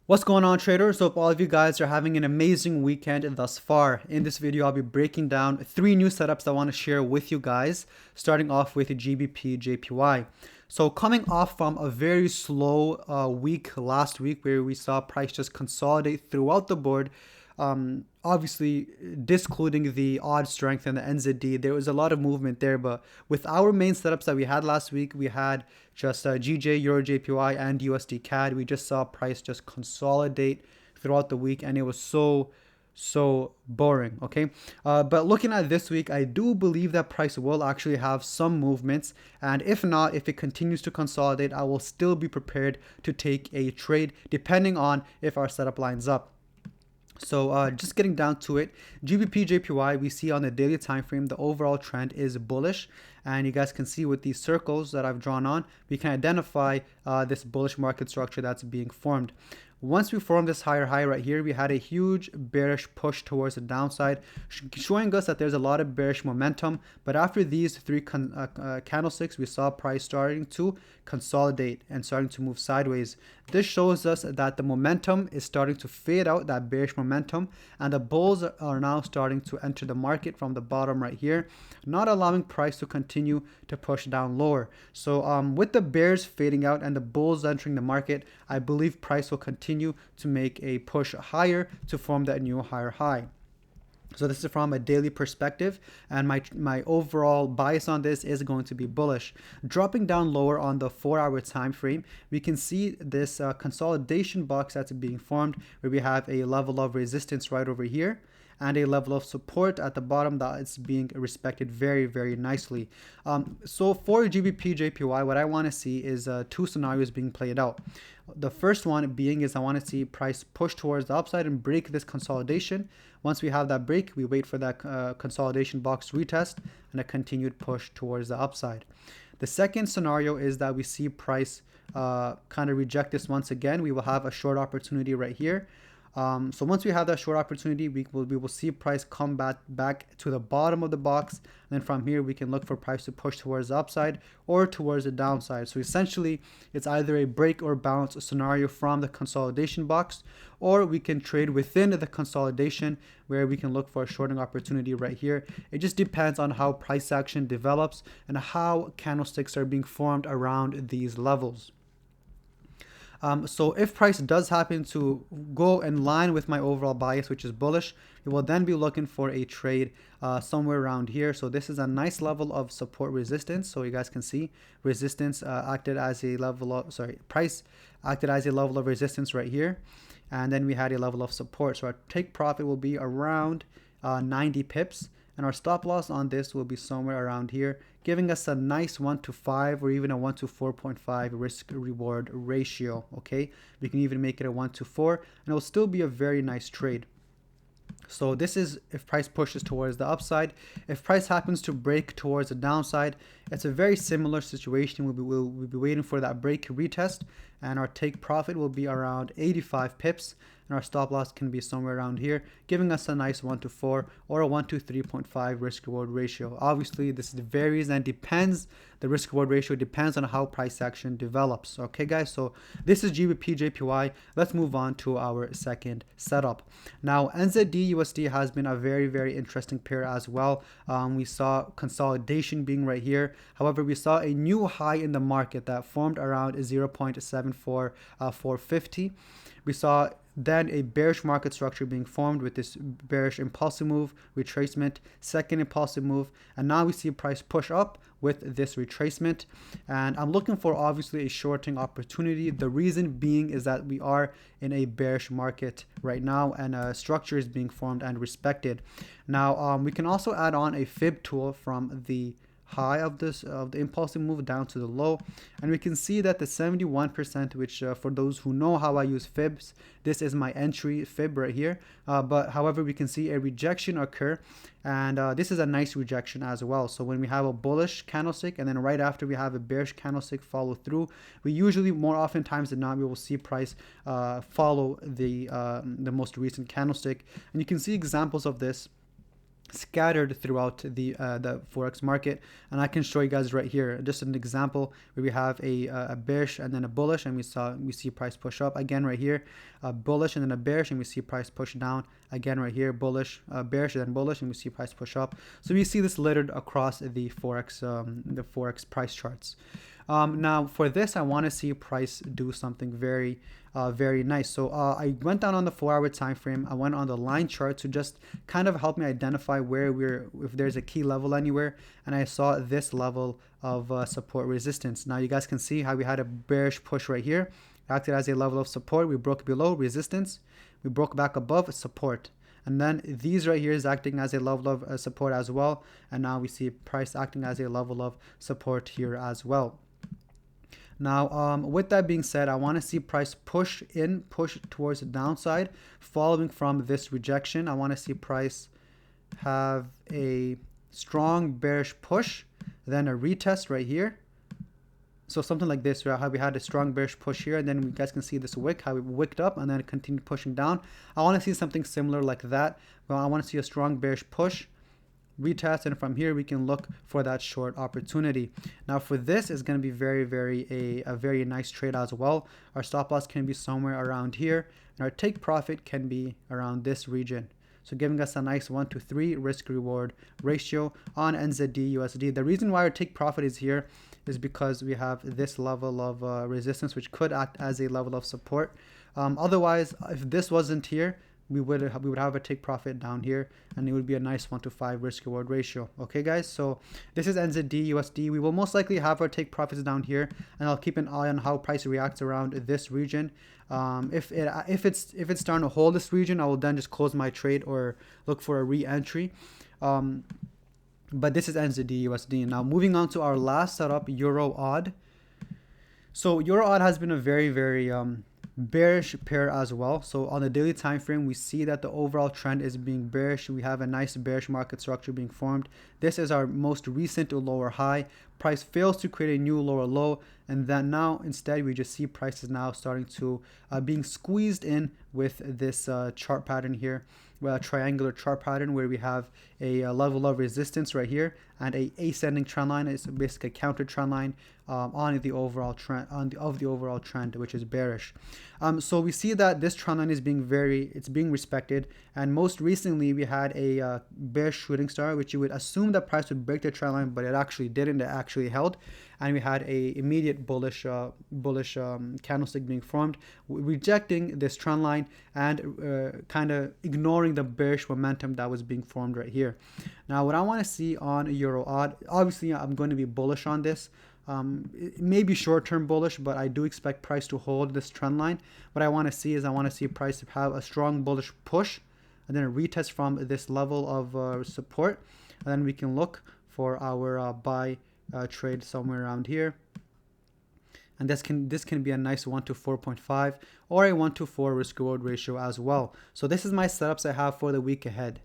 What's going on, traders? Hope all of you guys are having an amazing weekend thus far. In this video, I'll be breaking down 3 new setups I want to share with you guys, starting off with GBP JPY. So coming off from a very slow week last week where we saw price just consolidate throughout the board, obviously discluding the odd strength and the NZD, there was a lot of movement there. But with our main setups that we had last week, we had just GJ, Euro JPY, and USD CAD. We just saw price just consolidate throughout the week, and it was so boring. Okay, but looking at this week, I do believe that price will actually have some movements, and if not, if it continues to consolidate, I will still be prepared to take a trade depending on if our setup lines up. So just getting down to it, GBP JPY, we see on the daily time frame the overall trend is bullish, and you guys can see with these circles that I've drawn on, we can identify this bullish market structure that's being formed. Once we formed this higher high right here, we had a huge bearish push towards the downside, showing us that there's a lot of bearish momentum. But after these 3 candlesticks, we saw price starting to consolidate and starting to move sideways. This shows us that the momentum is starting to fade out, that bearish momentum, and the bulls are now starting to enter the market from the bottom right here, not allowing price to continue to push down lower. So with the bears fading out and the bulls entering the market, I believe price will continue to make a push higher to form that new higher high. So this is from a daily perspective, and my overall bias on this is going to be bullish. Dropping down lower on the 4-hour time frame, we can see this consolidation box that's being formed, where we have a level of resistance right over here and a level of support at the bottom that is being respected very nicely. So for GBP JPY, what I want to see is 2 scenarios being played out. The first one being is I want to see price push towards the upside and break this consolidation. Once we have that break, we wait for that consolidation box retest and a continued push towards the upside. The second scenario is that we see price kind of reject this once again. We will have a short opportunity right here. So once we have that short opportunity, we will see price come back to the bottom of the box, and then from here we can look for price to push towards the upside or towards the downside. So essentially, it's either a break or bounce scenario from the consolidation box, or we can trade within the consolidation where we can look for a shorting opportunity right here. It just depends on how price action develops and how candlesticks are being formed around these levels. So if price does happen to go in line with my overall bias, which is bullish, we will then be looking for a trade somewhere around here. So this is a nice level of support resistance. So you guys can see resistance acted as a level of, price acted as a level of resistance right here. And then we had a level of support. So our take profit will be around 90 pips. And our stop loss on this will be somewhere around here, giving us a nice 1-to-5 or even a 1-to-4.5 risk reward ratio. Okay, we can even make it a 1-to-4, and it will still be a very nice trade. So this is if price pushes towards the upside. If price happens to break towards the downside, it's a very similar situation. We'll be waiting for that break retest, and our take profit will be around 85 pips, and our stop loss can be somewhere around here, giving us a nice 1-to-4 or a 1-to-3.5 risk reward ratio. Obviously, this varies and depends. The risk reward ratio depends on how price action develops. Okay, guys, so this is GBP JPY. Let's move on to our second setup. Now, NZD USD has been a very interesting pair as well. We saw consolidation being right here. However, we saw a new high in the market that formed around 0.74450. We saw then a bearish market structure being formed with this bearish impulsive move, retracement, second impulsive move, and now we see price push up with this retracement. And I'm looking for obviously a shorting opportunity. The reason being is that we are in a bearish market right now, and a structure is being formed and respected. Now we can also add on a fib tool from the high of the impulsive move down to the low, and we can see that the 71%, which for those who know how I use fibs, this is my entry fib right here, but however we can see a rejection occur, and this is a nice rejection as well. So when we have a bullish candlestick and then right after we have a bearish candlestick follow through, we usually, more often times than not, we will see price follow the most recent candlestick, and you can see examples of this scattered throughout the forex market, and I can show you guys right here just an example where we have a bearish and then a bullish, and we see price push up again right here, a bullish and then a bearish, and we see price push down again right here, bullish, bearish, and then bullish, and we see price push up. So we see this littered across the forex price charts. Now for this, I want to see price do something very nice. So I went down on the 4-hour time frame. I went on the line chart to just kind of help me identify if there's a key level anywhere, and I saw this level of support resistance. Now you guys can see how we had a bearish push right here, acted as a level of support. We broke below resistance, we broke back above support, and then these right here is acting as a level of support as well, and now we see price acting as a level of support here as well. Now, with that being said, I want to see price push towards the downside, following from this rejection. I want to see price have a strong bearish push, then a retest right here. So something like this, right? How we had a strong bearish push here, and then you guys can see this wick, how we wicked up and then continued pushing down. I want to see something similar like that. Well, I want to see a strong bearish push, retest, and from here we can look for that short opportunity. Now for this is going to be a very nice trade as well. Our stop loss can be somewhere around here, and our take profit can be around this region, so giving us a nice 1-to-3 risk reward ratio on NZD USD. The reason why our take profit is here is because we have this level of resistance, which could act as a level of support. Otherwise, if this wasn't here, we would have a take profit down here, and it would be a nice 1-to-5 risk reward ratio. Okay guys, so this is NZD USD. We will most likely have our take profits down here, and I'll keep an eye on how price reacts around this region. If it's starting to hold this region, I will then just close my trade or look for a re-entry. But this is NZD USD. Now moving on to our last setup, EURAUD. So EURAUD has been a very bearish pair as well. So on the daily time frame, we see that the overall trend is being bearish. We have a nice bearish market structure being formed. This is our most recent lower high. Price fails to create a new lower low, and then now instead we just see prices now starting to being squeezed in with this chart pattern here, a triangular chart pattern where we have a level of resistance right here and a ascending trend line. It's basically a counter trend line on the overall trend of the overall trend, which is bearish. So we see that this trend line is being being respected, and most recently we had a bearish shooting star, which you would assume that price would break the trend line, but it actually didn't. It actually held, and we had a immediate bullish candlestick being formed, rejecting this trend line and kind of ignoring the bearish momentum that was being formed right here. Now what I want to see on EURAUD, obviously I'm going to be bullish on this. It may be short-term bullish, but I do expect price to hold this trend line. What I want to see is price have a strong bullish push, and then a retest from this level of support, and then we can look for our buy trade somewhere around here. And this can be a nice 1-to-4.5 or a 1-to-4 risk reward ratio as well. So this is my setups I have for the week ahead.